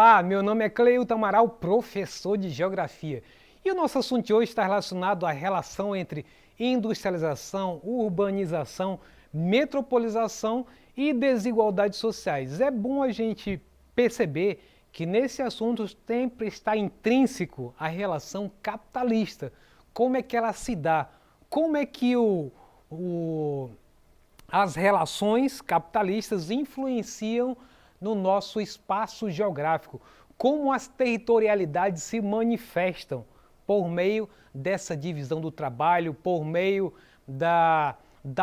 Olá, meu nome é Cleilton Amaral, professor de Geografia. E o nosso assunto de hoje está relacionado à relação entre industrialização, urbanização, metropolização e desigualdades sociais. É bom a gente perceber que nesse assunto sempre está intrínseco a relação capitalista. Como é que ela se dá? Como é que as relações capitalistas influenciam no nosso espaço geográfico? Como as territorialidades se manifestam por meio dessa divisão do trabalho, por meio da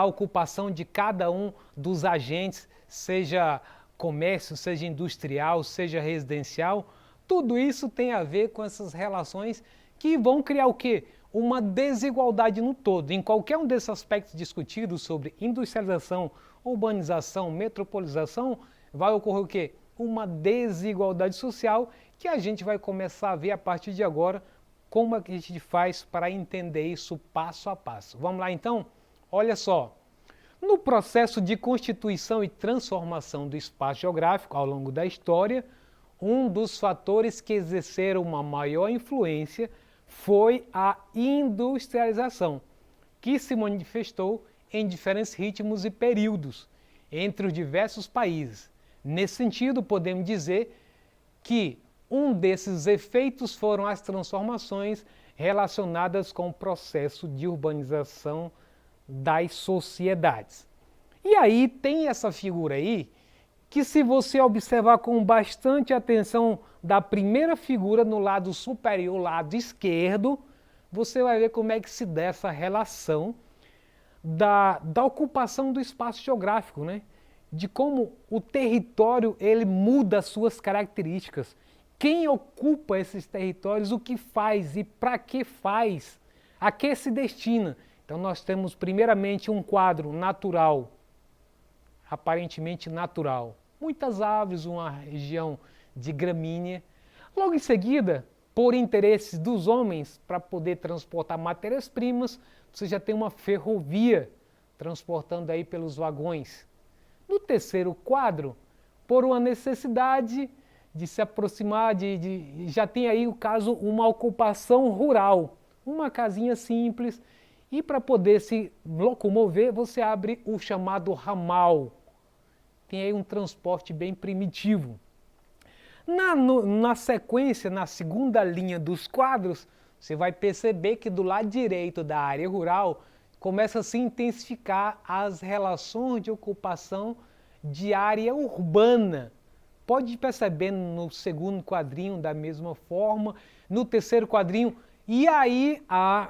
ocupação de cada um dos agentes, seja comércio, seja industrial, seja residencial. Tudo isso tem a ver com essas relações que vão criar o quê? Uma desigualdade no todo. Em qualquer um desses aspectos discutidos sobre industrialização, urbanização, metropolização, vai ocorrer o quê? Uma desigualdade social que a gente vai começar a ver a partir de agora como é que a gente faz para entender isso passo a passo. Vamos lá então? Olha só, no processo de constituição e transformação do espaço geográfico ao longo da história, um dos fatores que exerceram uma maior influência foi a industrialização, que se manifestou em diferentes ritmos e períodos entre os diversos países. Nesse sentido, podemos dizer que um desses efeitos foram as transformações relacionadas com o processo de urbanização das sociedades. E aí tem essa figura aí, que se você observar com bastante atenção da primeira figura no lado superior, lado esquerdo, você vai ver como é que se dá essa relação da ocupação do espaço geográfico, né? De como o território ele muda as suas características. Quem ocupa esses territórios, o que faz e para que faz, a que se destina. Então nós temos primeiramente um quadro natural, aparentemente natural. Muitas árvores, uma região de gramínea. Logo em seguida, por interesses dos homens, para poder transportar matérias-primas, você já tem uma ferrovia transportando aí pelos vagões. No terceiro quadro, por uma necessidade de se aproximar, já tem aí o caso uma ocupação rural, uma casinha simples, e para poder se locomover, você abre o chamado ramal. Tem aí um transporte bem primitivo. Na sequência, na segunda linha dos quadros, você vai perceber que do lado direito da área rural começa a se intensificar as relações de ocupação de área urbana. Pode perceber no segundo quadrinho da mesma forma, no terceiro quadrinho, e aí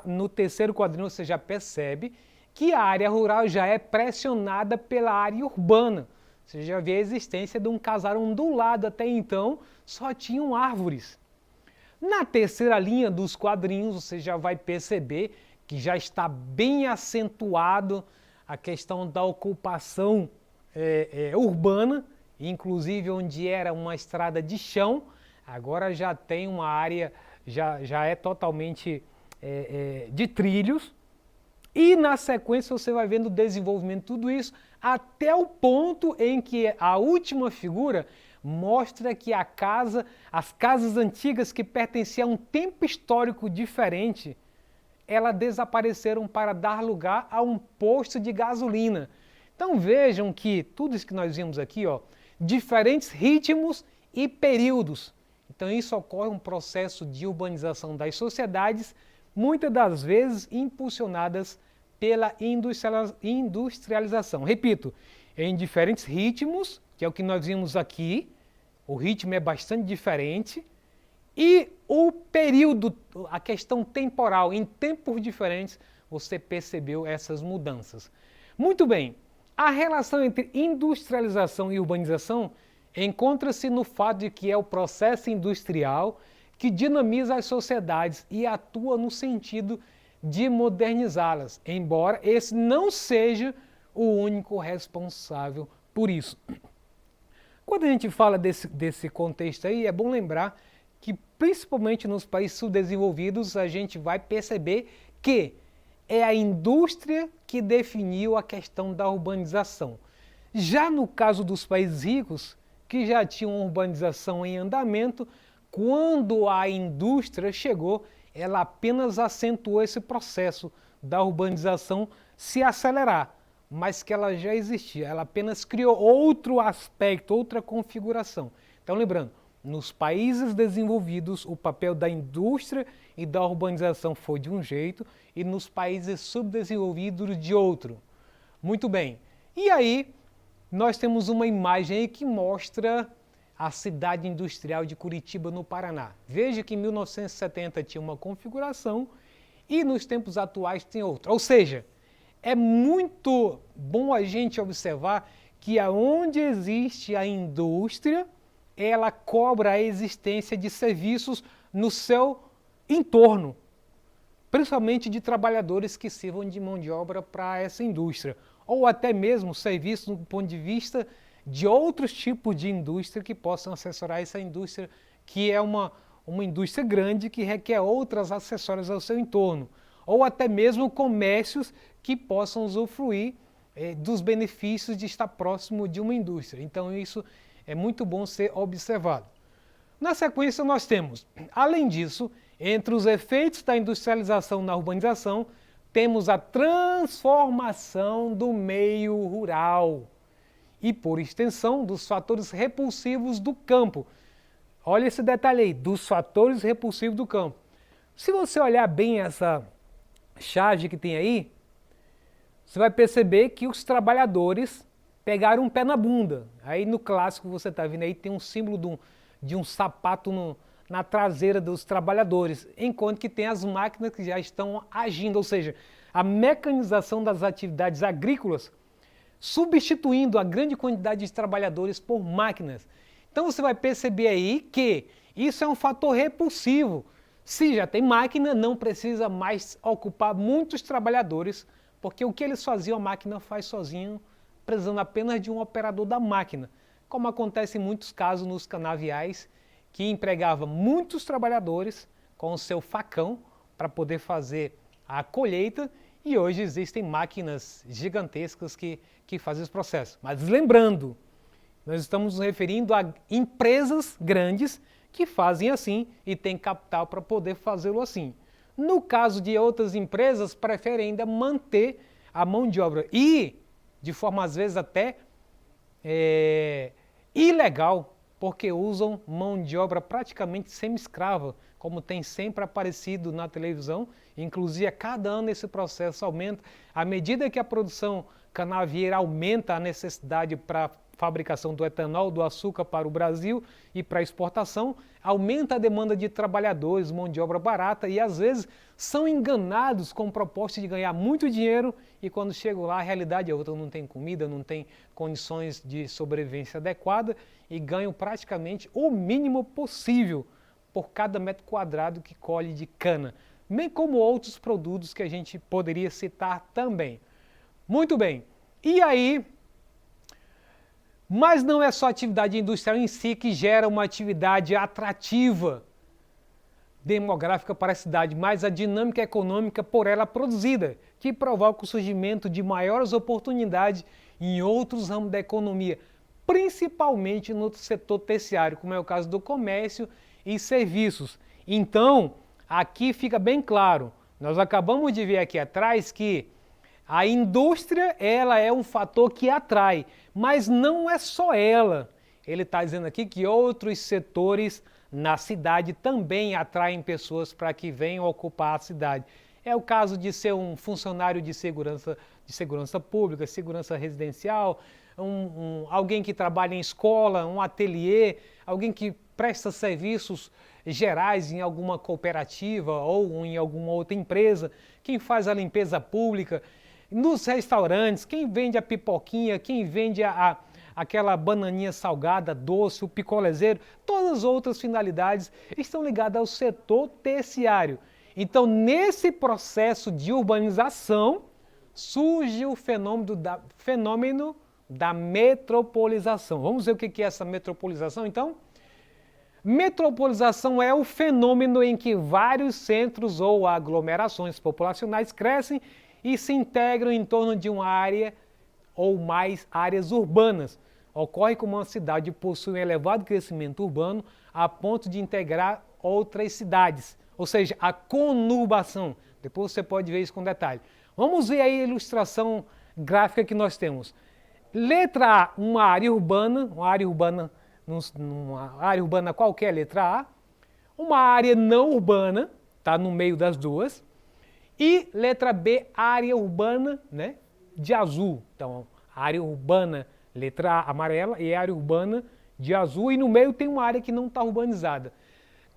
no terceiro quadrinho você já percebe que a área rural já é pressionada pela área urbana. Você já vê a existência de um casarão do lado, até então só tinham árvores. Na terceira linha dos quadrinhos você já vai perceber que já está bem acentuado a questão da ocupação urbana, inclusive onde era uma estrada de chão, agora já tem uma área, já é totalmente de trilhos. E na sequência você vai vendo o desenvolvimento de tudo isso, até o ponto em que a última figura mostra que as casas antigas que pertenciam a um tempo histórico diferente, elas desapareceram para dar lugar a um posto de gasolina. Então vejam que tudo isso que nós vimos aqui, ó, diferentes ritmos e períodos. Então isso ocorre um processo de urbanização das sociedades, muitas das vezes impulsionadas pela industrialização. Repito, em diferentes ritmos, que é o que nós vimos aqui, o ritmo é bastante diferente, e o período, a questão temporal, em tempos diferentes, você percebeu essas mudanças. Muito bem, a relação entre industrialização e urbanização encontra-se no fato de que é o processo industrial que dinamiza as sociedades e atua no sentido de modernizá-las, embora esse não seja o único responsável por isso. Quando a gente fala desse contexto aí, é bom lembrar que principalmente nos países subdesenvolvidos a gente vai perceber que é a indústria que definiu a questão da urbanização. Já no caso dos países ricos, que já tinham uma urbanização em andamento. Quando a indústria chegou, ela apenas acentuou esse processo da urbanização se acelerar, mas que ela já existia, ela apenas criou outro aspecto, outra configuração. Então, lembrando, nos países desenvolvidos, o papel da indústria e da urbanização foi de um jeito, e nos países subdesenvolvidos de outro. Muito bem. E aí, nós temos uma imagem aí que mostra a cidade industrial de Curitiba, no Paraná. Veja que em 1970 tinha uma configuração e nos tempos atuais tem outra. Ou seja, é muito bom a gente observar que aonde existe a indústria, ela cobra a existência de serviços no seu entorno, principalmente de trabalhadores que sirvam de mão de obra para essa indústria, ou até mesmo serviços do ponto de vista de outros tipos de indústria que possam assessorar essa indústria, que é uma indústria grande que requer outras acessórias ao seu entorno, ou até mesmo comércios que possam usufruir dos benefícios de estar próximo de uma indústria. Então isso é muito bom ser observado. Na sequência nós temos, além disso, entre os efeitos da industrialização na urbanização, temos a transformação do meio rural e, por extensão, dos fatores repulsivos do campo. Olha esse detalhe aí, dos fatores repulsivos do campo. Se você olhar bem essa charge que tem aí, você vai perceber que os trabalhadores pegaram um pé na bunda. Aí no clássico você está vendo aí, tem um símbolo de um sapato na traseira dos trabalhadores, enquanto que tem as máquinas que já estão agindo, ou seja, a mecanização das atividades agrícolas substituindo a grande quantidade de trabalhadores por máquinas. Então você vai perceber aí que isso é um fator repulsivo. Se já tem máquina, não precisa mais ocupar muitos trabalhadores, porque o que eles faziam a máquina faz sozinho, precisando apenas de um operador da máquina, como acontece em muitos casos nos canaviais, que empregava muitos trabalhadores com o seu facão para poder fazer a colheita, e hoje existem máquinas gigantescas que fazem esse processo. Mas lembrando, nós estamos nos referindo a empresas grandes que fazem assim e têm capital para poder fazê-lo assim. No caso de outras empresas, preferem ainda manter a mão de obra e, de forma às vezes até ilegal, porque usam mão de obra praticamente semi-escrava, como tem sempre aparecido na televisão. Inclusive, a cada ano esse processo aumenta. À medida que a produção canavieira aumenta a necessidade para a fabricação do etanol, do açúcar para o Brasil e para a exportação, aumenta a demanda de trabalhadores, mão de obra barata, e às vezes são enganados com proposta de ganhar muito dinheiro, e quando chegam lá a realidade é outra, não tem comida, não tem condições de sobrevivência adequada e ganham praticamente o mínimo possível por cada metro quadrado que colhe de cana, bem como outros produtos que a gente poderia citar também. Muito bem, e aí, mas não é só a atividade industrial em si que gera uma atividade atrativa demográfica para a cidade, mas a dinâmica econômica por ela produzida, que provoca o surgimento de maiores oportunidades em outros ramos da economia, principalmente no setor terciário, como é o caso do comércio e serviços. Então, aqui fica bem claro, nós acabamos de ver aqui atrás que a indústria, ela é um fator que atrai, mas não é só ela. Ele está dizendo aqui que outros setores na cidade também atraem pessoas para que venham ocupar a cidade. É o caso de ser um funcionário de segurança pública, segurança residencial, alguém que trabalha em escola, um ateliê, alguém que presta serviços gerais em alguma cooperativa ou em alguma outra empresa, quem faz a limpeza pública, nos restaurantes, quem vende a pipoquinha, quem vende aquela bananinha salgada, doce, o picolezeiro, todas as outras finalidades estão ligadas ao setor terciário. Então, nesse processo de urbanização, surge o fenômeno da metropolização. Vamos ver o que é essa metropolização, então? Metropolização é o fenômeno em que vários centros ou aglomerações populacionais crescem e se integram em torno de uma área ou mais áreas urbanas. ocorre como uma cidade possui um elevado crescimento urbano a ponto de integrar outras cidades, ou seja, a conurbação. Depois você pode ver isso com detalhe. Vamos ver aí a ilustração gráfica que nós temos. Letra A, uma área urbana qualquer, letra A. Uma área não urbana, está no meio das duas. E letra B, área urbana, né, de azul. Então, área urbana, letra A, amarela, e área urbana de azul. E no meio tem uma área que não está urbanizada.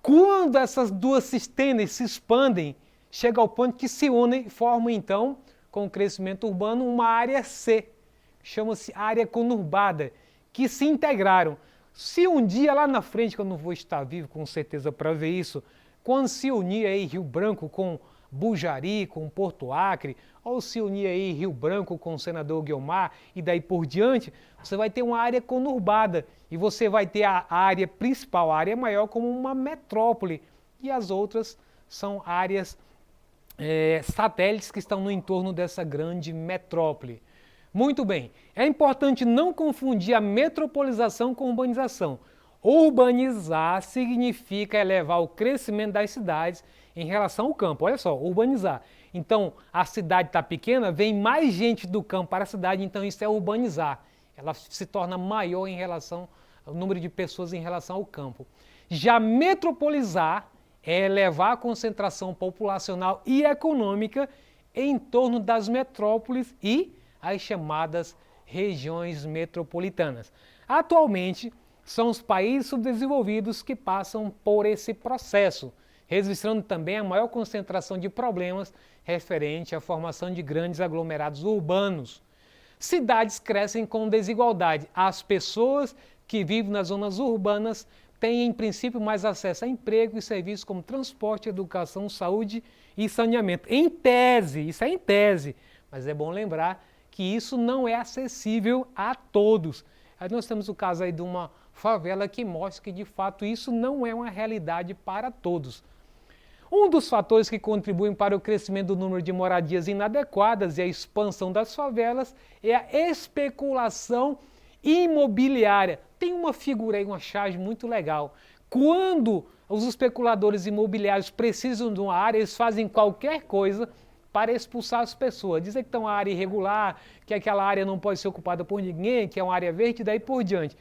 Quando essas duas cisternas se expandem, chega ao ponto que se unem e formam, então, com o crescimento urbano, uma área C. Chama-se área conurbada, que se integraram. Se um dia lá na frente, que eu não vou estar vivo com certeza para ver isso, quando se unir aí Rio Branco com Bujari, com Porto Acre, ou se unir aí Rio Branco com o senador Guiomar e daí por diante, você vai ter uma área conurbada e você vai ter a área principal, a área maior, como uma metrópole, e as outras são áreas satélites que estão no entorno dessa grande metrópole. Muito bem, é importante não confundir a metropolização com urbanização. Urbanizar significa elevar o crescimento das cidades em relação ao campo. Olha só, urbanizar. Então, a cidade está pequena, vem mais gente do campo para a cidade, então isso é urbanizar. Ela se torna maior em relação ao número de pessoas em relação ao campo. Já metropolizar é elevar a concentração populacional e econômica em torno das metrópoles e as chamadas regiões metropolitanas. Atualmente, são os países subdesenvolvidos que passam por esse processo, registrando também a maior concentração de problemas referente à formação de grandes aglomerados urbanos. Cidades crescem com desigualdade. As pessoas que vivem nas zonas urbanas têm, em princípio, mais acesso a emprego e serviços como transporte, educação, saúde e saneamento. Em tese, isso é em tese, mas é bom lembrar que isso não é acessível a todos. Aí nós temos o caso aí de uma favela que mostra que, de fato, isso não é uma realidade para todos. Um dos fatores que contribuem para o crescimento do número de moradias inadequadas e a expansão das favelas é a especulação imobiliária. Tem uma figura aí, uma charge muito legal. Quando os especuladores imobiliários precisam de uma área, eles fazem qualquer coisa para expulsar as pessoas. Dizem que está uma área irregular, que aquela área não pode ser ocupada por ninguém, que é uma área verde e daí por diante.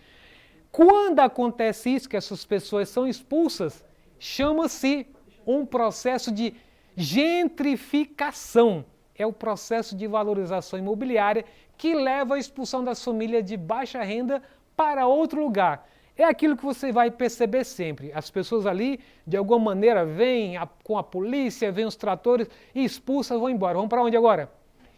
Quando acontece isso, que essas pessoas são expulsas, chama-se um processo de gentrificação. É o processo de valorização imobiliária que leva à expulsão das famílias de baixa renda para outro lugar. É aquilo que você vai perceber sempre. As pessoas ali, de alguma maneira, vêm com a polícia, vêm os tratores e expulsam, vão embora. Vão para onde agora?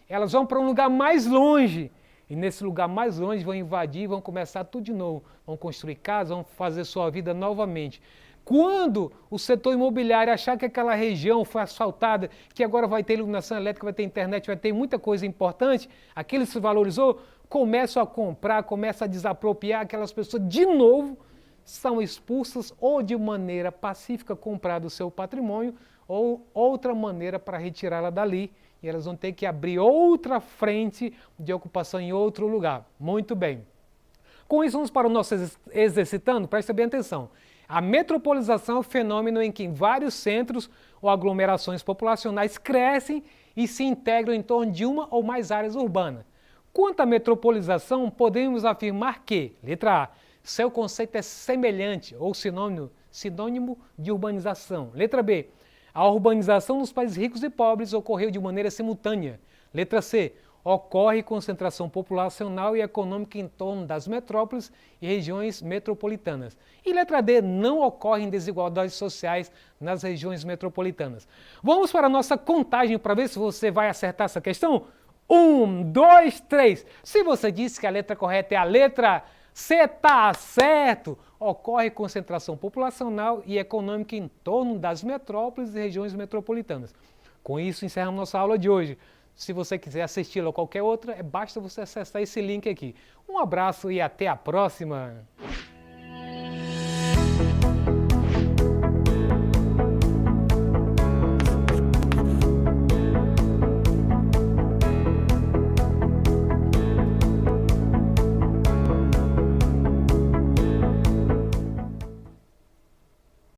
Elas vão para um lugar mais longe. E nesse lugar mais longe vão invadir, vão começar tudo de novo. Vão construir casa, vão fazer sua vida novamente. Quando o setor imobiliário achar que aquela região foi asfaltada, que agora vai ter iluminação elétrica, vai ter internet, vai ter muita coisa importante, aquilo se valorizou, começam a comprar, começam a desapropriar, aquelas pessoas de novo são expulsas ou de maneira pacífica comprar do seu patrimônio ou outra maneira para retirá-la dali e elas vão ter que abrir outra frente de ocupação em outro lugar. Muito bem. Com isso vamos para o nosso exercitando, presta bem atenção. A metropolização é o fenômeno em que vários centros ou aglomerações populacionais crescem e se integram em torno de uma ou mais áreas urbanas. Quanto à metropolização, podemos afirmar que, letra A, seu conceito é semelhante ou sinônimo de urbanização. Letra B, a urbanização nos países ricos e pobres ocorreu de maneira simultânea. Letra C, ocorre concentração populacional e econômica em torno das metrópoles e regiões metropolitanas. E letra D, não ocorrem desigualdades sociais nas regiões metropolitanas. Vamos para a nossa contagem para ver se você vai acertar essa questão? 1, 2, 3. Se você disse que a letra correta é a letra C, está certo. Ocorre concentração populacional e econômica em torno das metrópoles e regiões metropolitanas. Com isso, encerramos nossa aula de hoje. Se você quiser assisti-la ou qualquer outra, basta você acessar esse link aqui. Um abraço e até a próxima!